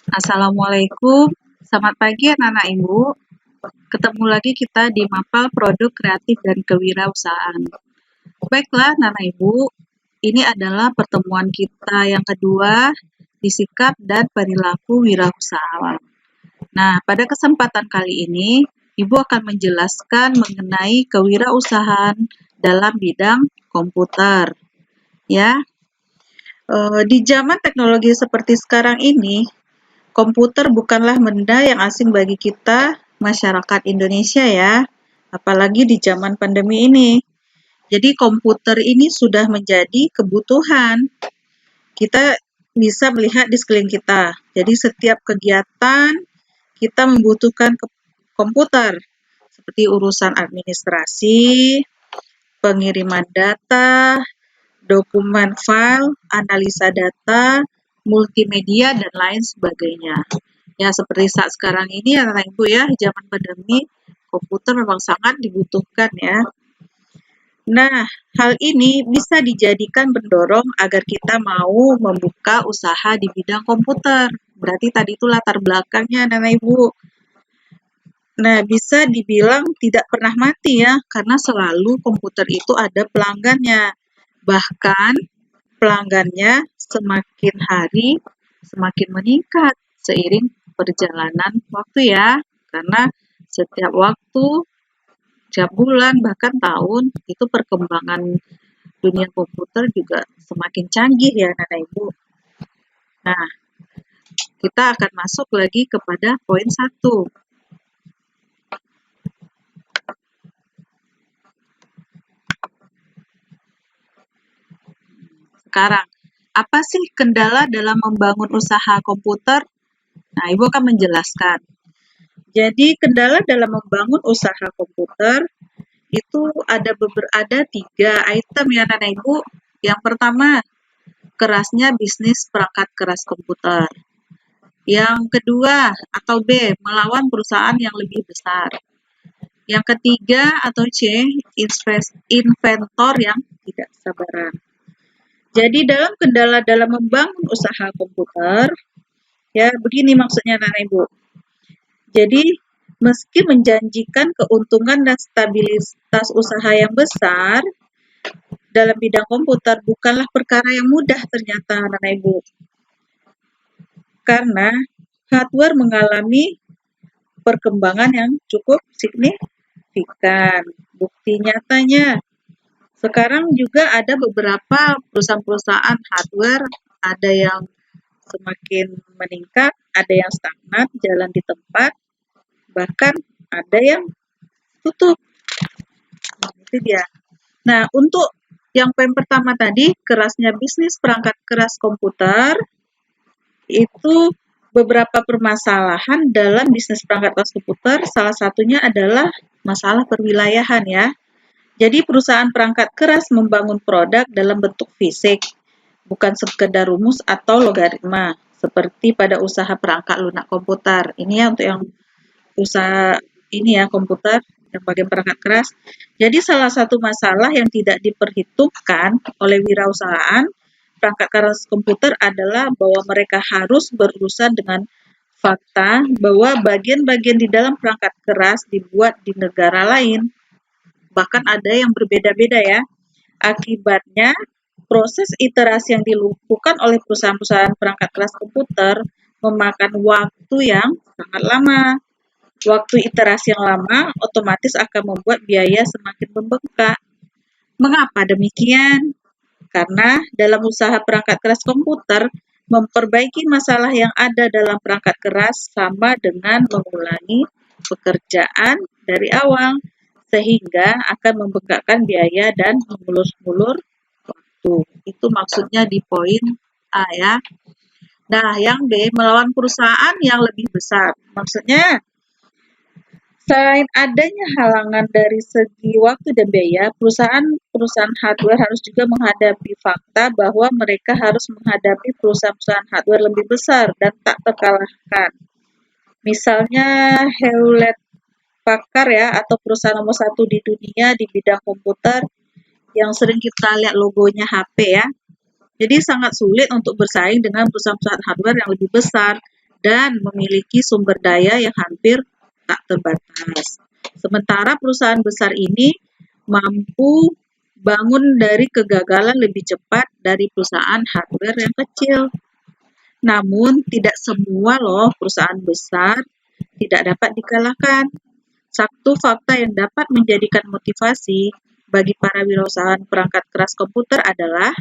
Assalamualaikum, selamat pagi anak-anak Ibu. Ketemu lagi kita di Mapal Produk Kreatif dan Kewirausahaan. Baiklah anak-anak Ibu, ini adalah pertemuan kita yang kedua di sikap dan perilaku wirausahawan. Nah, pada kesempatan kali ini, Ibu akan menjelaskan mengenai kewirausahaan dalam bidang komputer. Ya, di zaman teknologi seperti sekarang ini, komputer bukanlah benda yang asing bagi kita, masyarakat Indonesia ya, apalagi di zaman pandemi ini. Jadi komputer ini sudah menjadi kebutuhan. Kita bisa melihat di sekeliling kita. Jadi setiap kegiatan kita membutuhkan komputer, seperti urusan administrasi, pengiriman data, dokumen file, analisa data, multimedia, dan lain sebagainya. Ya, seperti saat sekarang ini ya Ibu ya, zaman pandemi, komputer memang sangat dibutuhkan ya. Nah, hal ini bisa dijadikan pendorong agar kita mau membuka usaha di bidang komputer. Berarti tadi itu latar belakangnya Ibu. Nah, bisa dibilang tidak pernah mati ya, karena selalu komputer itu ada pelanggannya. Bahkan pelanggannya semakin hari semakin meningkat seiring perjalanan waktu ya, karena setiap waktu, setiap bulan, bahkan tahun, itu perkembangan dunia komputer juga semakin canggih ya anak Ibu. Nah, kita akan masuk lagi kepada poin 1. Sekarang, apa sih kendala dalam membangun usaha komputer? Nah, Ibu akan menjelaskan. Jadi, kendala dalam membangun usaha komputer itu ada 3 item ya anak Ibu. Yang pertama, kerasnya bisnis perangkat keras komputer. Yang kedua atau B, melawan perusahaan yang lebih besar. Yang ketiga atau C, inventor yang tidak sabaran. Jadi dalam kendala dalam membangun usaha komputer, ya begini maksudnya anak Ibu. Jadi meski menjanjikan keuntungan dan stabilitas usaha yang besar, dalam bidang komputer bukanlah perkara yang mudah ternyata anak Ibu. Karena hardware mengalami perkembangan yang cukup signifikan. Bukti nyatanya, sekarang juga ada beberapa perusahaan-perusahaan hardware, ada yang semakin meningkat, ada yang stagnan, jalan di tempat, bahkan ada yang tutup. Itu dia. Nah, untuk yang poin pertama tadi, kerasnya bisnis perangkat keras komputer, itu beberapa permasalahan dalam bisnis perangkat keras komputer, salah satunya adalah masalah perwilayahan ya. Jadi perusahaan perangkat keras membangun produk dalam bentuk fisik, bukan sekedar rumus atau logaritma, seperti pada usaha perangkat lunak komputer. Ini ya untuk yang usaha ini ya komputer, yang bagian perangkat keras. Jadi salah satu masalah yang tidak diperhitungkan oleh wirausahaan perangkat keras komputer adalah bahwa mereka harus berurusan dengan fakta bahwa bagian-bagian di dalam perangkat keras dibuat di negara lain. Bahkan ada yang berbeda-beda ya. Akibatnya, proses iterasi yang dilakukan oleh perusahaan-perusahaan perangkat keras komputer memakan waktu yang sangat lama. Waktu iterasi yang lama otomatis akan membuat biaya semakin membengkak. Mengapa demikian? Karena dalam usaha perangkat keras komputer, memperbaiki masalah yang ada dalam perangkat keras sama dengan mengulangi pekerjaan dari awal, sehingga akan membengkakkan biaya dan mengulur-ulur waktu. Itu maksudnya di poin A ya. Nah, yang B, melawan perusahaan yang lebih besar. Maksudnya, selain adanya halangan dari segi waktu dan biaya, perusahaan hardware harus juga menghadapi fakta bahwa mereka harus menghadapi perusahaan-perusahaan hardware lebih besar dan tak terkalahkan. Misalnya Hewlett Packard ya, atau perusahaan nomor 1 di dunia di bidang komputer yang sering kita lihat logonya HP ya. Jadi sangat sulit untuk bersaing dengan perusahaan-perusahaan hardware yang lebih besar dan memiliki sumber daya yang hampir tak terbatas. Sementara perusahaan besar ini mampu bangun dari kegagalan lebih cepat dari perusahaan hardware yang kecil. Namun, tidak semua loh perusahaan besar tidak dapat dikalahkan. Satu fakta yang dapat menjadikan motivasi bagi para wirausahaan perangkat keras komputer adalah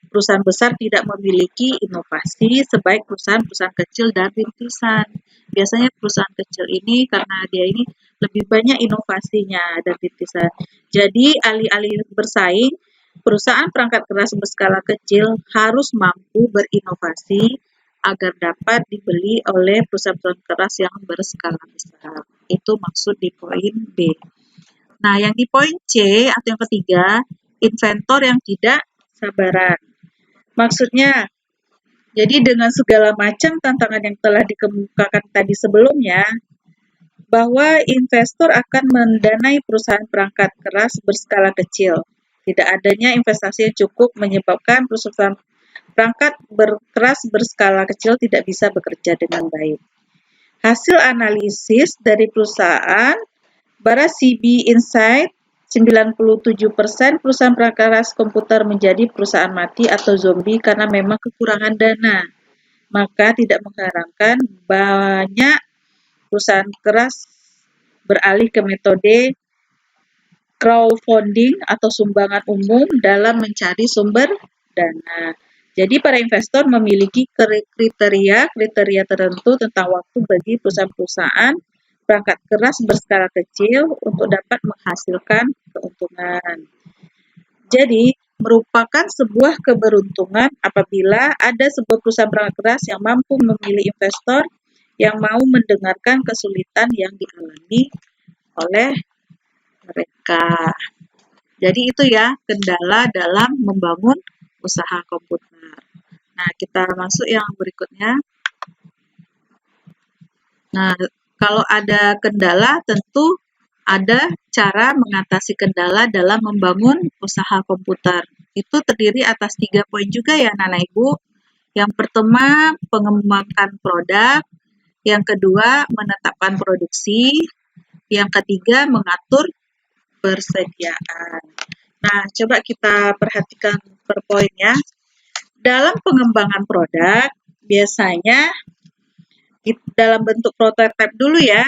perusahaan besar tidak memiliki inovasi sebaik perusahaan-perusahaan kecil dan rintisan. Biasanya perusahaan kecil ini karena dia ini lebih banyak inovasinya dan rintisan. Jadi alih-alih bersaing, perusahaan perangkat keras berskala kecil harus mampu berinovasi agar dapat dibeli oleh perusahaan-perusahaan keras yang berskala besar. Itu maksud di poin B. Nah, yang di poin C atau yang ketiga, inventor yang tidak sabaran. Maksudnya, jadi dengan segala macam tantangan yang telah dikemukakan tadi sebelumnya, bahwa investor akan mendanai perusahaan perangkat keras berskala kecil. Tidak adanya investasi yang cukup menyebabkan perusahaan perangkat keras berskala kecil tidak bisa bekerja dengan baik. Hasil analisis dari perusahaan CB Insight, 97% perusahaan perangkat keras komputer menjadi perusahaan mati atau zombie karena memang kekurangan dana. Maka tidak mengherankan banyak perusahaan keras beralih ke metode crowdfunding atau sumbangan umum dalam mencari sumber dana. Jadi para investor memiliki kriteria tertentu tentang waktu bagi perusahaan-perusahaan perangkat keras berskala kecil untuk dapat menghasilkan keuntungan. Jadi, merupakan sebuah keberuntungan apabila ada sebuah perusahaan perangkat keras yang mampu memilih investor yang mau mendengarkan kesulitan yang dialami oleh mereka. Jadi itu ya kendala dalam membangun usaha komputer. Nah, kita masuk yang berikutnya. Nah, kalau ada kendala tentu ada cara mengatasi kendala dalam membangun usaha komputer. Itu terdiri atas 3 poin juga ya Nana Ibu. Yang pertama, pengembangan produk. Yang kedua, menetapkan produksi. Yang ketiga, mengatur persediaan. Nah, coba kita perhatikan per poin ya. Dalam pengembangan produk, biasanya dalam bentuk prototipe dulu ya.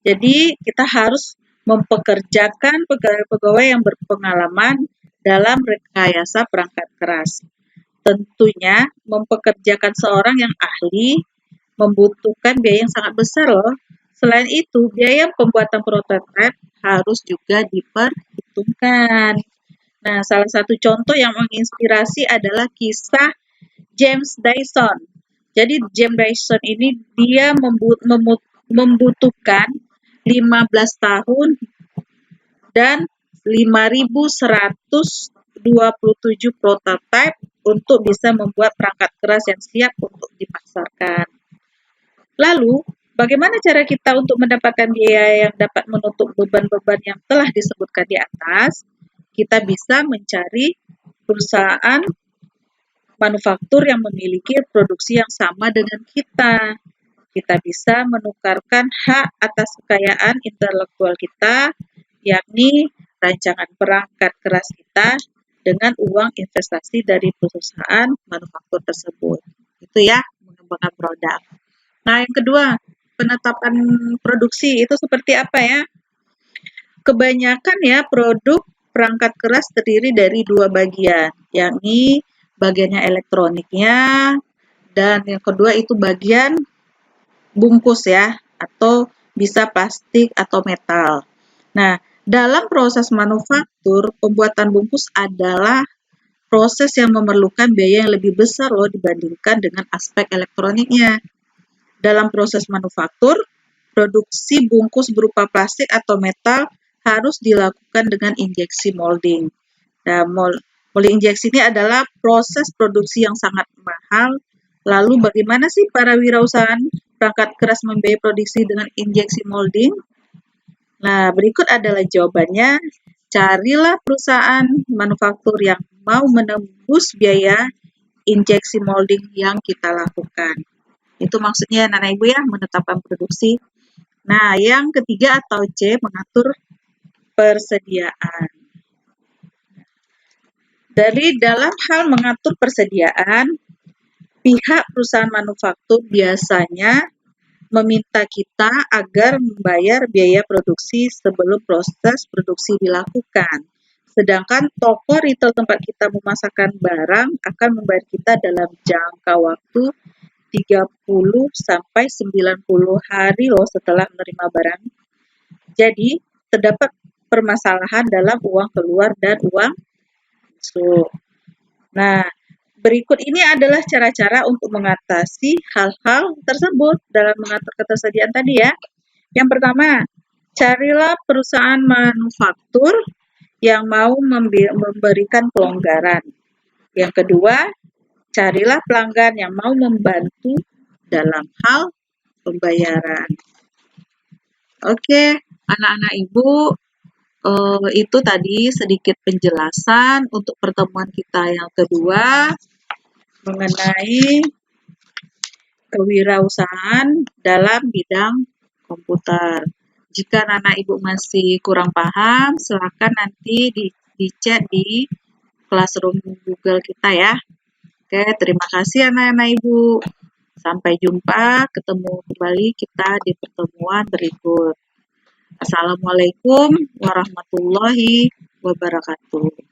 Jadi, kita harus mempekerjakan pegawai-pegawai yang berpengalaman dalam rekayasa perangkat keras. Tentunya, mempekerjakan seorang yang ahli membutuhkan biaya yang sangat besar loh. Selain itu, biaya pembuatan prototipe harus juga diperhitungkan. Nah, salah satu contoh yang menginspirasi adalah kisah James Dyson. Jadi James Dyson ini dia membutuhkan 15 tahun dan 5.127 prototipe untuk bisa membuat perangkat keras yang siap untuk dipasarkan. Lalu, bagaimana cara kita untuk mendapatkan biaya yang dapat menutup beban-beban yang telah disebutkan di atas? Kita bisa mencari perusahaan manufaktur yang memiliki produksi yang sama dengan kita. Kita bisa menukarkan hak atas kekayaan intelektual kita, yakni rancangan perangkat keras kita, dengan uang investasi dari perusahaan manufaktur tersebut. Itu ya, mengembangkan produk. Nah, yang kedua, penetapan produksi itu seperti apa ya? Kebanyakan ya produk perangkat keras terdiri dari 2 bagian, yakni bagiannya elektroniknya dan yang kedua itu bagian bungkus ya, atau bisa plastik atau metal. Nah, dalam proses manufaktur, pembuatan bungkus adalah proses yang memerlukan biaya yang lebih besar loh dibandingkan dengan aspek elektroniknya. Dalam proses manufaktur, produksi bungkus berupa plastik atau metal harus dilakukan dengan injeksi molding. Nah, molding injeksi ini adalah proses produksi yang sangat mahal. Lalu bagaimana sih para wirausahaan perangkat keras membiayai produksi dengan injeksi molding? Nah, berikut adalah jawabannya. Carilah perusahaan manufaktur yang mau menembus biaya injeksi molding yang kita lakukan. Itu maksudnya Nana Ibu ya, menetapkan produksi. Nah, yang ketiga atau C, mengatur persediaan. Dari dalam hal mengatur persediaan, pihak perusahaan manufaktur biasanya meminta kita agar membayar biaya produksi sebelum proses produksi dilakukan. Sedangkan toko retail tempat kita memasarkan barang akan membayar kita dalam jangka waktu 30 sampai 90 hari loh setelah menerima barang. Jadi, terdapat permasalahan dalam uang keluar dan uang masuk. Nah, berikut ini adalah cara-cara untuk mengatasi hal-hal tersebut dalam mengatur ketersediaan tadi ya. Yang pertama, carilah perusahaan manufaktur yang mau memberikan pelonggaran. Yang kedua, carilah pelanggan yang mau membantu dalam hal pembayaran. Oke, anak-anak Ibu, itu tadi sedikit penjelasan untuk pertemuan kita yang kedua mengenai kewirausahaan dalam bidang komputer. Jika anak Ibu masih kurang paham, silakan nanti di chat di Classroom Google kita ya. Oke, terima kasih anak-anak Ibu. Sampai jumpa, ketemu kembali kita di pertemuan berikut. Assalamualaikum warahmatullahi wabarakatuh.